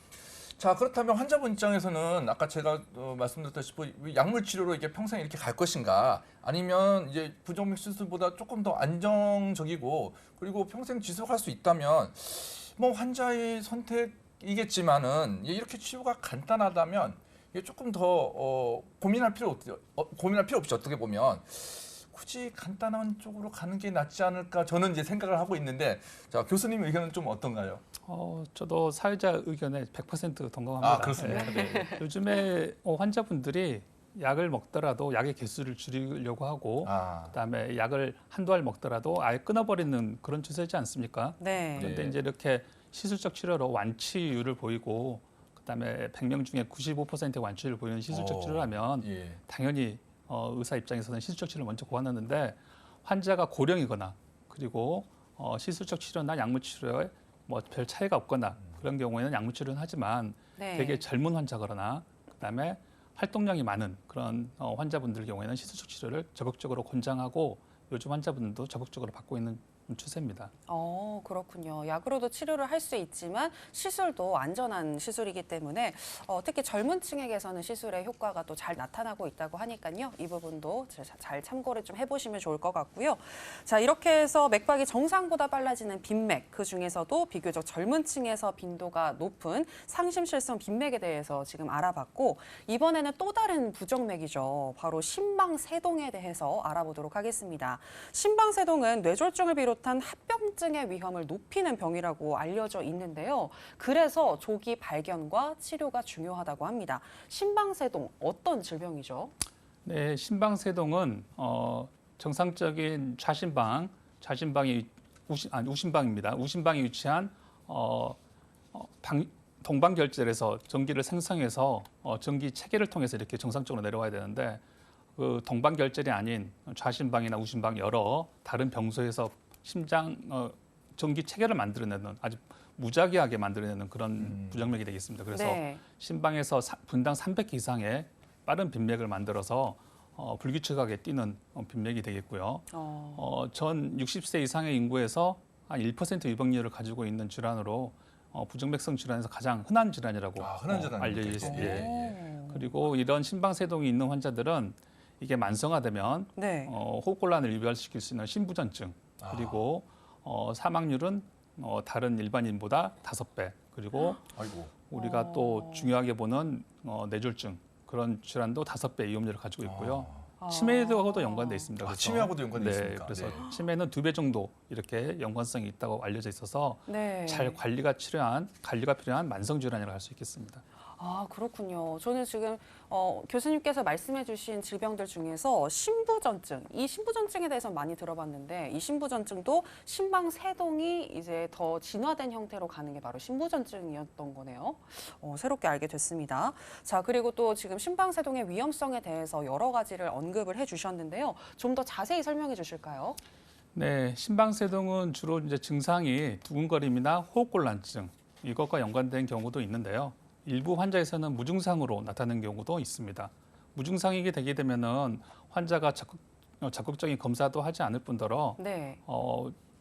자 그렇다면 환자분 입장에서는 아까 제가 말씀드렸다시피 약물 치료로 이게 평생 이렇게 갈 것인가 아니면 이제 부정맥 수술보다 조금 더 안정적이고 그리고 평생 지속할 수 있다면 뭐 환자의 선택이겠지만은 이렇게 치료가 간단하다면 이게 조금 더 고민할 필요 없이 어떻게 보면 굳이 간단한 쪽으로 가는 게 낫지 않을까 저는 이제 생각을 하고 있는데 자 교수님 의견은 좀 어떤가요? 저도 사회자 의견에 100% 동감합니다. 아 그렇습니까? 네. 요즘에 환자분들이 약을 먹더라도 약의 개수를 줄이려고 하고 아, 그다음에 약을 한두 알 먹더라도 아예 끊어버리는 그런 추세지 않습니까? 네. 그런데 네. 이제 이렇게 시술적 치료로 완치율을 보이고 그다음에 100명 중에 95%의 완치율을 보이는 시술적 치료를 하면 예. 당연히 의사 입장에서는 시술적 치료를 먼저 고하는데 환자가 고령이거나 그리고 시술적 치료나 약물 치료에 뭐 별 차이가 없거나 그런 경우에는 약물 치료는 하지만 네. 되게 젊은 환자거나 그다음에 활동량이 많은 그런 환자분들 경우에는 시술적 치료를 적극적으로 권장하고 요즘 환자분들도 적극적으로 받고 있는 추세입니다. 그렇군요. 약으로도 치료를 할 수 있지만 시술도 안전한 시술이기 때문에 특히 젊은 층에게서는 시술의 효과가 또 잘 나타나고 있다고 하니까요. 이 부분도 잘 참고를 좀 해보시면 좋을 것 같고요. 자, 이렇게 해서 맥박이 정상보다 빨라지는 빈맥, 그중에서도 비교적 젊은 층에서 빈도가 높은 상심실성 빈맥에 대해서 지금 알아봤고 이번에는 또 다른 부정맥이죠. 바로 심방세동에 대해서 알아보도록 하겠습니다. 심방세동은 뇌졸중을 비롯한 합병증의 위험을 높이는 병이라고 알려져 있는데요. 그래서 조기 발견과 치료가 중요하다고 합니다. 심방세동 어떤 질병이죠? 네, 심방세동은 정상적인 좌심방이 우심방입니다. 우심방이 위치한 동방결절에서 전기를 생성해서 전기 체계를 통해서 이렇게 정상적으로 내려와야 되는데 그 동방결절이 아닌 좌심방이나 우심방 여러 다른 병소에서 심장 전기 체계를 만들어내는 아주 무작위하게 만들어내는 그런 부정맥이 되겠습니다. 그래서 네. 심방에서 분당 300개 이상의 빠른 빈맥을 만들어서 불규칙하게 뛰는 빈맥이 되겠고요. 전 60세 이상의 인구에서 한 1% 유병률을 가지고 있는 질환으로 부정맥성 질환에서 가장 흔한 질환이라고 흔한 질환 알려져 있습니다. 예. 그리고 이런 심방세동이 있는 환자들은 이게 만성화되면 네. 호흡곤란을 유발시킬 수 있는 심부전증 그리고 사망률은 다른 일반인보다 5배 그리고 아이고. 우리가 또 중요하게 보는 뇌졸중 그런 질환도 5배 위험률을 가지고 있고요. 치매하고도 연관돼 있습니다. 그래서, 치매하고도 연관돼 있습니까? 그래서 네. 치매는 2배 정도 이렇게 연관성이 있다고 알려져 있어서 네. 잘 관리가 필요한 만성 질환이라고 할 수 있겠습니다. 아, 그렇군요. 저는 지금 교수님께서 말씀해 주신 질병들 중에서 신부전증, 이 신부전증에 대해서 많이 들어봤는데 이 신부전증도 심방세동이 이제 더 진화된 형태로 가는 게 바로 신부전증이었던 거네요. 새롭게 알게 됐습니다. 자, 그리고 또 지금 심방세동의 위험성에 대해서 여러 가지를 언급을 해 주셨는데요. 좀 더 자세히 설명해 주실까요? 네, 심방세동은 주로 이제 증상이 두근거림이나 호흡곤란증 이것과 연관된 경우도 있는데요. 일부 환자에서는 무증상으로 나타나는 경우도 있습니다. 무증상이게 되게 되면은 환자가 적극적인 검사도 하지 않을 뿐더러 네.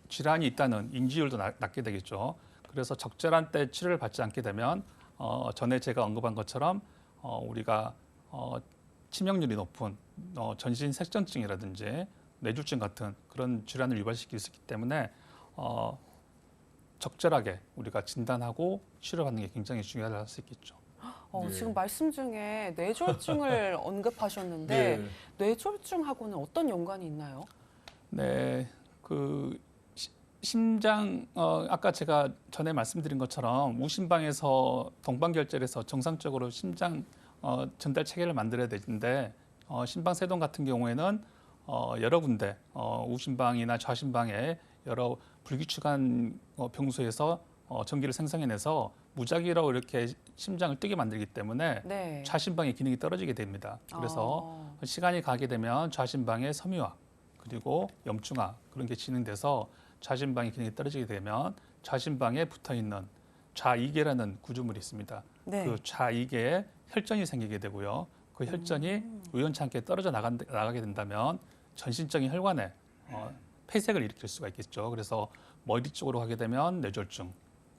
질환이 있다는 인지율도 낮게 되겠죠. 그래서 적절한 때 치료를 받지 않게 되면 전에 제가 언급한 것처럼 우리가 치명률이 높은 전신 색전증이라든지 뇌졸중 같은 그런 질환을 유발시킬 수 있기 때문에 적절하게 우리가 진단하고 치료받는 게 굉장히 중요할 수 있겠죠. 네. 지금 말씀 중에 뇌졸중을 언급하셨는데 네. 뇌졸중하고는 어떤 연관이 있나요? 네, 그 심장 아까 제가 전에 말씀드린 것처럼 우심방에서 동방결절에서 정상적으로 심장 전달 체계를 만들어야 되는데 심방세동 같은 경우에는 여러 군데 우심방이나 좌심방에 여러 불규칙한 병소에서 전기를 생성해내서 무작위로 이렇게 심장을 뛰게 만들기 때문에 네. 좌심방의 기능이 떨어지게 됩니다. 그래서 시간이 가게 되면 좌심방의 섬유화 그리고 염증화 그런 게 진행돼서 좌심방의 기능이 떨어지게 되면 좌심방에 붙어 있는 좌이계라는 구조물이 있습니다. 네. 그 좌이계에 혈전이 생기게 되고요. 그 혈전이 우연찮게 떨어져 나가게 된다면 전신적인 혈관에 폐색을 일으킬 수가 있겠죠. 그래서 머리 쪽으로 가게 되면 뇌졸중,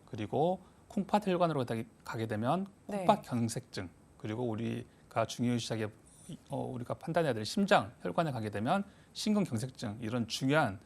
그리고 콩팥 혈관으로 가게 되면 네. 콩팥 경색증, 그리고 우리가 중요시하게 우리가 판단해야 될 심장 혈관에 가게 되면 심근경색증, 이런 중요한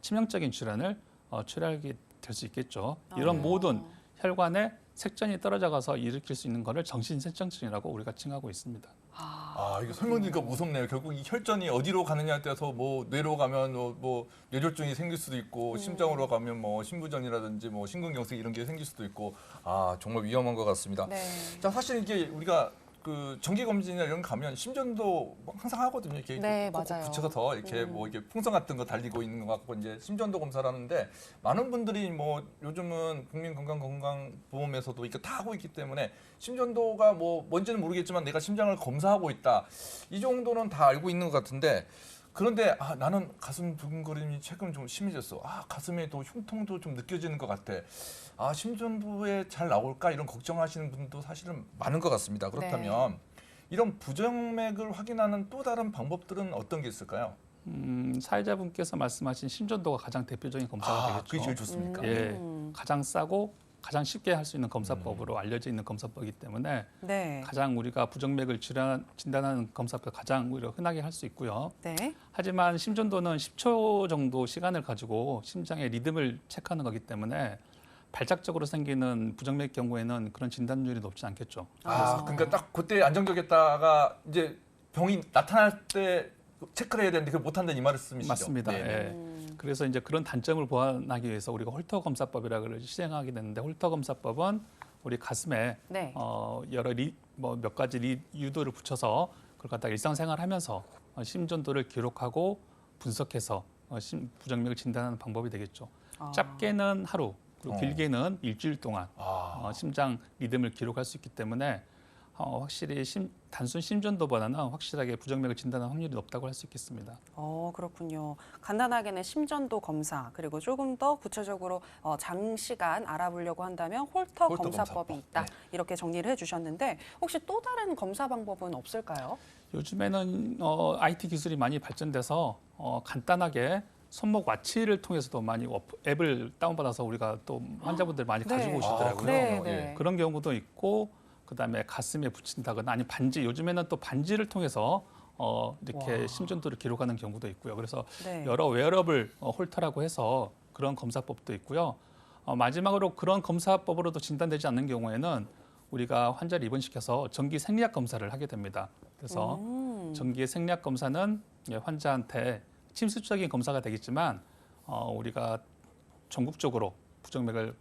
치명적인 질환을 초래하게 될 수 있겠죠. 이런 모든 혈관에 색전이 떨어져 가서 일으킬 수 있는 것을 정신색전증이라고 우리가 칭하고 있습니다. 아, 이거 설명드리니까 무섭네요. 결국 이 혈전이 어디로 가느냐에 따라서 뭐 뇌로 가면 뭐 뇌졸중이 생길 수도 있고 심장으로 가면 뭐 심부전이라든지 뭐 심근경색 이런 게 생길 수도 있고 아, 정말 위험한 것 같습니다. 네. 자, 사실 이게 우리가 그 정기 검진이나 이런 거 가면 심전도 항상 하거든요. 이렇게 네, 꼭 맞아요. 붙여서 이렇게 뭐 이렇게 풍선 같은 거 달리고 있는 것 같고 이제 심전도 검사를 하는데 많은 분들이 뭐 요즘은 국민건강보험에서도 이렇게 다 하고 있기 때문에 심전도가 뭐 뭔지는 모르겠지만 내가 심장을 검사하고 있다. 이 정도는 다 알고 있는 것 같은데 그런데 아, 나는 가슴 두근거림이 최근 좀 심해졌어. 아, 가슴에도 흉통도 좀 느껴지는 것 같아. 아, 심전도에 잘 나올까 이런 걱정하시는 분도 사실은 많은 것 같습니다. 그렇다면 이런 부정맥을 확인하는 또 다른 방법들은 어떤 게 있을까요? 사회자분께서 말씀하신 심전도가 가장 대표적인 검사가 되겠죠. 그게 제일 좋습니까? 예, 가장 싸고 가장 쉽게 할 수 있는 검사법으로 알려져 있는 검사법이기 때문에 네. 가장 우리가 부정맥을 진단하는 검사법 가장 우리가 흔하게 할 수 있고요. 네. 하지만 심전도는 10초 정도 시간을 가지고 심장의 리듬을 체크하는 거기 때문에 발작적으로 생기는 부정맥 경우에는 그런 진단율이 높지 않겠죠. 아, 그러니까 딱 그때 안정적이었다가 이제 병이 나타날 때 체크를 해야 되는데 그걸 못한다는 이 말씀이시죠? 맞습니다. 네. 예. 그래서 이제 그런 단점을 보완하기 위해서 우리가 홀터 검사법이라고 시행하게 됐는데 홀터 검사법은 우리 가슴에 네. 여러 몇 가지 유도를 붙여서 그걸 갖다 일상생활하면서 심전도를 기록하고 분석해서 부정맥을 진단하는 방법이 되겠죠. 짧게는 하루, 그리고 길게는 일주일 동안 심장 리듬을 기록할 수 있기 때문에 확실히 단순 심전도보다는 확실하게 부정맥을 진단하는 확률이 높다고 할 수 있겠습니다. 그렇군요. 간단하게는 심전도 검사, 그리고 조금 더 구체적으로 장시간 알아보려고 한다면 홀터 홀터 검사법이 검사법. 있다. 네. 이렇게 정리를 해주셨는데 혹시 또 다른 검사 방법은 없을까요? 요즘에는 IT 기술이 많이 발전돼서 간단하게 손목 와치를 통해서도 많이 앱을 다운받아서 우리가 또 환자분들 많이 네. 가지고 오시더라고요. 네, 그럼요. 네. 그런 경우도 있고, 그다음에 가슴에 붙인다거나 아니 반지, 요즘에는 또 반지를 통해서 이렇게 와. 심전도를 기록하는 경우도 있고요. 그래서 네. 여러 웨어러블 홀터라고 해서 그런 검사법도 있고요. 마지막으로 그런 검사법으로도 진단되지 않는 경우에는 우리가 환자를 입원시켜서 정기 생리학 검사를 하게 됩니다. 그래서 정기 생리학 검사는 환자한테 침수적인 검사가 되겠지만 우리가 전국적으로 부정맥을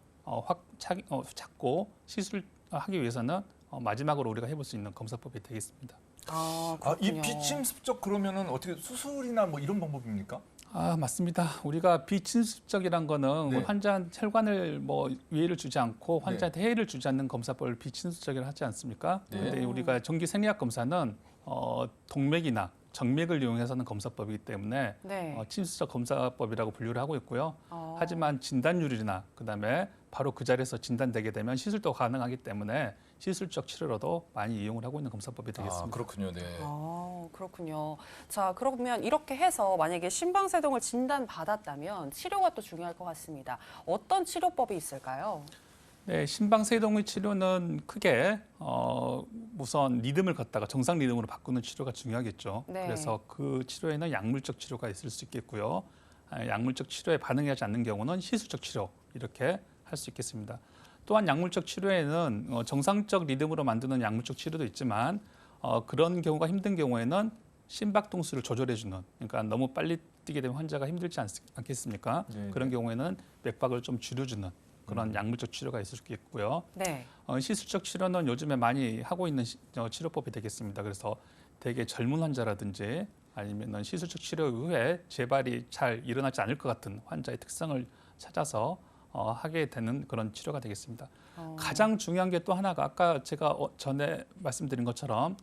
찾고 시술하기 위해서는 마지막으로 우리가 해볼 수 있는 검사법이 되겠습니다. 이 그렇군요. 비침습적 그러면은 어떻게 수술이나 뭐 이런 방법입니까? 맞습니다. 우리가 비침습적이란 거는 네. 환자 혈관을 위해를 주지 않고 환자한테 해를 주지 않는 검사법을 비침습적이라 하지 않습니까? 네. 그런데 우리가 정기 생리학 검사는 동맥이나 정맥을 이용해서 하는 검사법이기 때문에 네. 침수적 검사법이라고 분류를 하고 있고요. 어. 하지만 진단율이나 그다음에 바로 그 자리에서 진단되게 되면 시술도 가능하기 때문에 시술적 치료로도 많이 이용을 하고 있는 검사법이 되겠습니다. 아, 그렇군요. 네. 그렇군요. 자, 그러면 이렇게 해서 만약에 심방세동을 진단받았다면 치료가 또 중요할 것 같습니다. 어떤 치료법이 있을까요? 네, 심방세동의 치료는 크게 우선 리듬을 갖다가 정상 리듬으로 바꾸는 치료가 중요하겠죠. 네. 그래서 그 치료에는 약물적 치료가 있을 수 있겠고요. 약물적 치료에 반응하지 않는 경우는 시술적 치료 이렇게 할 수 있겠습니다. 또한 약물적 치료에는 정상적 리듬으로 만드는 약물적 치료도 있지만 그런 경우가 힘든 경우에는 심박동수를 조절해주는, 그러니까 너무 빨리 뛰게 되면 환자가 힘들지 않겠습니까? 네. 그런 경우에는 맥박을 좀 줄여주는 그런 약물적 치료가 있을 수 있겠고요. 네. 시술적 치료는 요즘에 많이 하고 있는 치료법이 되겠습니다. 그래서 되게 젊은 환자라든지 아니면 시술적 치료 후에 재발이 잘 일어나지 않을 것 같은 환자의 특성을 찾아서 하게 되는 그런 치료가 되겠습니다. 가장 중요한 게 또 하나가 아까 제가 전에 말씀드린 것처럼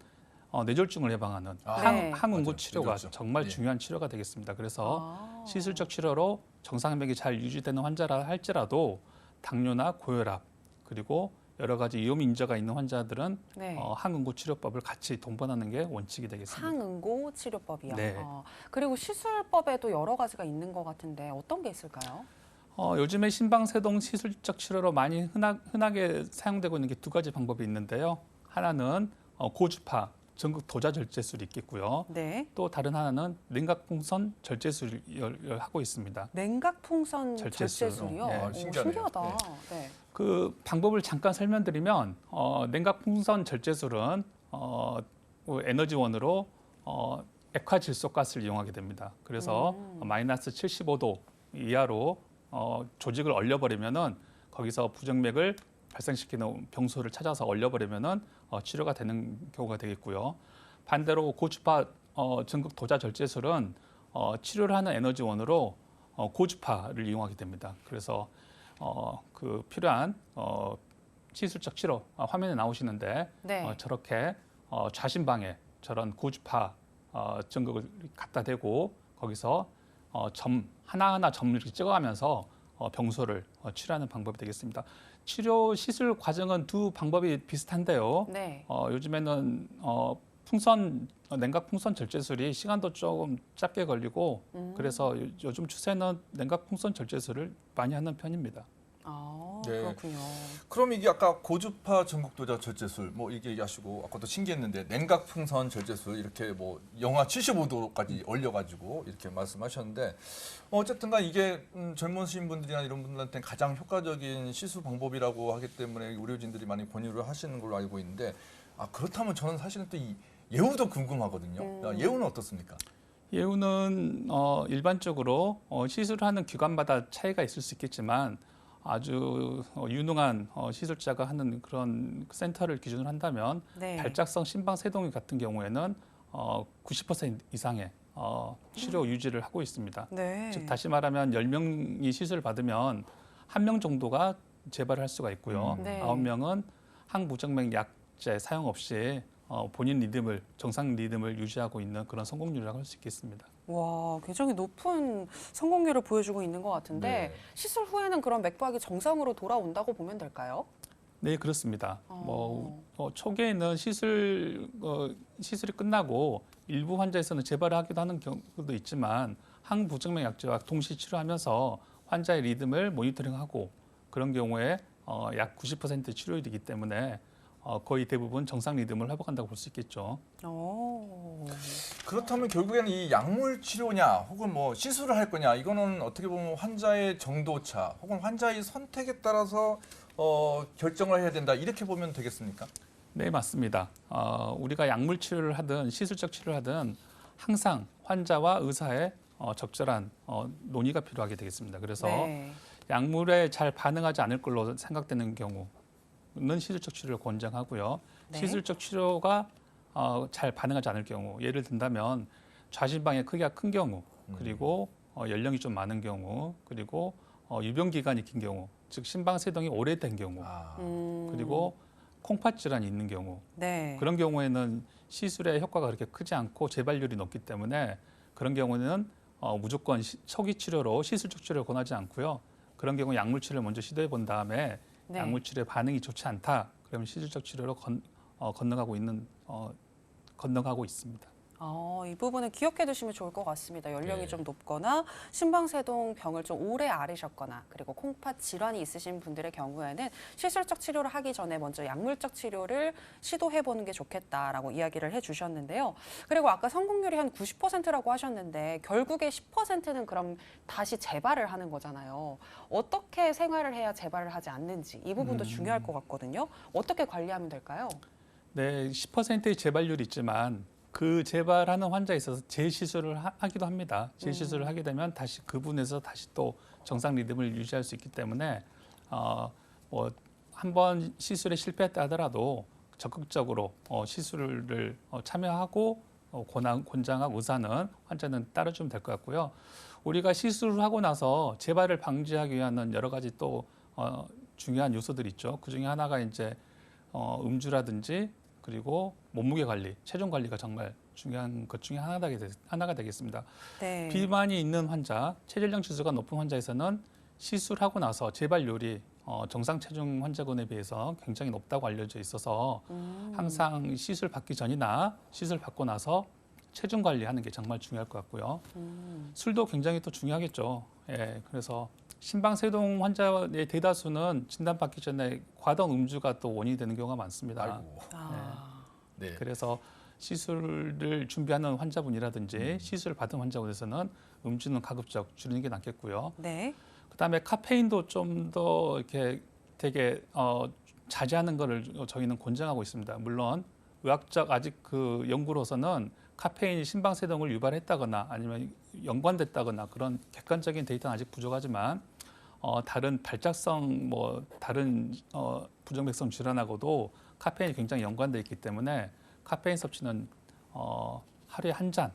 뇌졸중을 예방하는 네. 항응고 맞아요. 치료가 뇌졸중. 정말 예. 중요한 치료가 되겠습니다. 그래서 아. 시술적 치료로 정상맥이 잘 유지되는 환자라 할지라도 당뇨나 고혈압 그리고 여러 가지 위험 인자가 있는 환자들은 네. 항응고 치료법을 같이 동반하는 게 원칙이 되겠습니다. 항응고 치료법이요. 네. 그리고 시술법에도 여러 가지가 있는 것 같은데 어떤 게 있을까요? 요즘에 심방세동 시술적 치료로 많이 흔하게 사용되고 있는 게 두 가지 방법이 있는데요. 하나는 고주파 전극 도자 절제술이 있겠고요. 네. 또 다른 하나는 냉각풍선 절제술을 하고 있습니다. 냉각풍선 절제술. 절제술이요. 네. 오, 신기하네요. 신기하다. 네. 그 방법을 잠깐 설명드리면 냉각풍선 절제술은 에너지원으로 액화질소가스를 이용하게 됩니다. 그래서 마이너스 75도 이하로 조직을 얼려버리면은 거기서 부정맥을 발생시키는 병소를 찾아서 얼려버리면은 치료가 되는 경우가 되겠고요. 반대로 고주파 전극 도자 절제술은 치료를 하는 에너지원으로 고주파를 이용하게 됩니다. 그래서 그 필요한 시술적 치료 화면에 나오시는데 네. 저렇게 좌심방에 저런 고주파 전극을 갖다 대고 거기서 점 하나하나 점을 이렇게 찍어가면서 병소를 치료하는 방법이 되겠습니다. 치료 시술 과정은 두 방법이 비슷한데요. 네. 요즘에는 냉각 풍선 절제술이 시간도 조금 짧게 걸리고 그래서 요즘 추세는 냉각 풍선 절제술을 많이 하는 편입니다. 아, 네. 그렇군요. 그럼 이게 아까 고주파 전극도자 절제술 뭐 이게 얘기하시고 아까도 신기했는데 냉각풍선 절제술 이렇게 뭐 영하 75도까지 얼려가지고 이렇게 말씀하셨는데 어쨌든간 이게 젊으신 분들이나 이런 분들한테 가장 효과적인 시술 방법이라고 하기 때문에 의료진들이 많이 권유를 하시는 걸로 알고 있는데 그렇다면 저는 사실은 또 이 예후도 궁금하거든요. 예후는 어떻습니까? 예후는 일반적으로 시술하는 기관마다 차이가 있을 수 있겠지만 아주 유능한 시술자가 하는 그런 센터를 기준으로 한다면 네. 발작성 심방세동이 같은 경우에는 90% 이상의 치료 유지를 하고 있습니다. 네. 즉 다시 말하면 10명이 시술을 받으면 1명 정도가 재발을 할 수가 있고요. 네. 9명은 항부정맥 약제 사용 없이 본인 리듬을 정상 리듬을 유지하고 있는 그런 성공률이라고 할 수 있겠습니다. 와, 굉장히 높은 성공률을 보여주고 있는 것 같은데 네. 시술 후에는 그런 맥박이 정상으로 돌아온다고 보면 될까요? 네, 그렇습니다. 어. 초기에는 시술이 끝나고 일부 환자에서는 재발을 하기도 하는 경우도 있지만 항부정맥 약제와 동시 치료하면서 환자의 리듬을 모니터링하고 그런 경우에 약 90% 치료율이기 때문에 거의 대부분 정상 리듬을 회복한다고 볼 수 있겠죠. 오. 그렇다면 결국에는 이 약물 치료냐 혹은 뭐 시술을 할 거냐 이거는 어떻게 보면 환자의 정도차 혹은 환자의 선택에 따라서 결정을 해야 된다 이렇게 보면 되겠습니까? 네, 맞습니다. 우리가 약물 치료를 하든 시술적 치료를 하든 항상 환자와 의사의 적절한 논의가 필요하게 되겠습니다. 그래서 네. 약물에 잘 반응하지 않을 걸로 생각되는 경우는 시술적 치료를 권장하고요. 네. 시술적 치료가 잘 반응하지 않을 경우, 예를 든다면 좌심방의 크기가 큰 경우, 그리고 연령이 좀 많은 경우, 그리고 유병 기간이 긴 경우, 즉 심방세동이 오래된 경우, 그리고 콩팥 질환이 있는 경우, 네. 그런 경우에는 시술의 효과가 그렇게 크지 않고 재발률이 높기 때문에 그런 경우는 무조건 초기 치료로 시술적 치료를 권하지 않고요. 그런 경우 약물 치료를 먼저 시도해 본 다음에 네. 약물 치료의 반응이 좋지 않다. 그러면 시술적 치료로 건너가고 있습니다. 이 부분은 기억해 두시면 좋을 것 같습니다. 연령이 네. 좀 높거나 심방세동 병을 좀 오래 앓으셨거나 그리고 콩팥 질환이 있으신 분들의 경우에는 시술적 치료를 하기 전에 먼저 약물적 치료를 시도해 보는 게 좋겠다라고 이야기를 해 주셨는데요. 그리고 아까 성공률이 한 90%라고 하셨는데 결국에 10%는 그럼 다시 재발을 하는 거잖아요. 어떻게 생활을 해야 재발을 하지 않는지 이 부분도 중요할 것 같거든요. 어떻게 관리하면 될까요? 네, 10%의 재발률이 있지만 그 재발하는 환자에 있어서 재시술을 하기도 합니다. 재시술을 하게 되면 다시 그분에서 다시 또 정상 리듬을 유지할 수 있기 때문에 뭐 한 번 시술에 실패했다 하더라도 적극적으로 시술을 참여하고 권장하고 의사는 환자는 따라주면 될 것 같고요. 우리가 시술을 하고 나서 재발을 방지하기 위한 여러 가지 또 중요한 요소들이 있죠. 그 중에 하나가 이제 음주라든지 그리고 몸무게 관리, 체중 관리가 정말 중요한 것 중에 하나가 되겠습니다. 네. 비만이 있는 환자, 체질량 지수가 높은 환자에서는 시술하고 나서 재발률이 정상 체중 환자군에 비해서 굉장히 높다고 알려져 있어서 항상 시술 받기 전이나 시술 받고 나서 체중 관리하는 게 정말 중요할 것 같고요. 술도 굉장히 또 중요하겠죠. 예, 그래서 심방세동 환자의 대다수는 진단받기 전에 과다한 음주가 또 원인이 되는 경우가 많습니다. 아이고. 네. 그래서 시술을 준비하는 환자분이라든지 시술을 받은 환자분에서는 음주는 가급적 줄이는 게 낫겠고요. 네. 그다음에 카페인도 좀 더 이렇게 되게 자제하는 거를 저희는 권장하고 있습니다. 물론 의학적 아직 그 연구로서는 카페인이 심방세동을 유발했다거나 아니면 연관됐다거나 그런 객관적인 데이터는 아직 부족하지만 다른 발작성 뭐 다른 부정맥성 질환하고도 카페인이 굉장히 연관돼 있기 때문에 카페인 섭취는 하루에 한 잔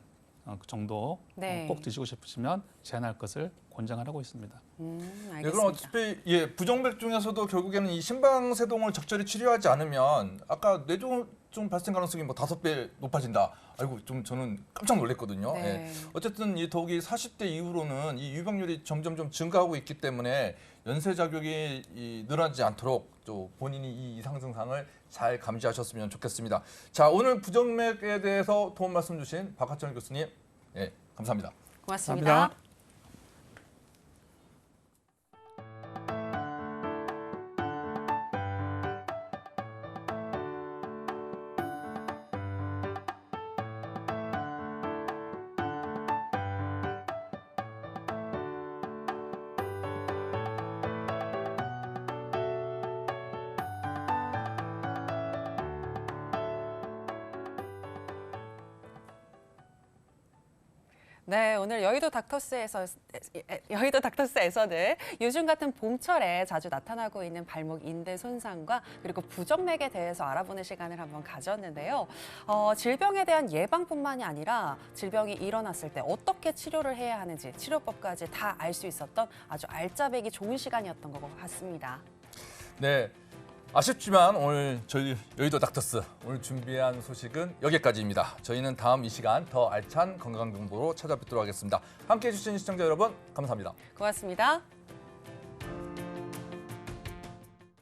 그 정도 네. 꼭 드시고 싶으시면 제한할 것을 권장하고 있습니다. 알겠습니다. 네, 그럼 어차피 부정맥 중에서도 결국에는 이 심방세동을 적절히 치료하지 않으면 아까 뇌졸중 발생 가능성이 뭐 5배 높아진다. 아이고 좀 저는 깜짝 놀랐거든요. 네. 예. 어쨌든 이 더욱이 40대 이후로는 이 유병률이 점점 좀 증가하고 있기 때문에 연쇄 작용이 늘어나지 않도록 또 본인이 이 이상 증상을 잘 감지하셨으면 좋겠습니다. 자, 오늘 부정맥에 대해서 도움 말씀 주신 박하철 교수님, 예, 감사합니다. 고맙습니다. 감사합니다. 네, 오늘 여의도 닥터스에서는 요즘 같은 봄철에 자주 나타나고 있는 발목 인대 손상과 그리고 부정맥에 대해서 알아보는 시간을 한번 가졌는데요. 질병에 대한 예방뿐만이 아니라 질병이 일어났을 때 어떻게 치료를 해야 하는지 치료법까지 다 알 수 있었던 아주 알짜배기 좋은 시간이었던 것 같습니다. 네, 아쉽지만 오늘 저희 여의도 닥터스 오늘 준비한 소식은 여기까지입니다. 저희는 다음 이 시간 더 알찬 건강 정보로 찾아뵙도록 하겠습니다. 함께해 주신 시청자 여러분 감사합니다. 고맙습니다.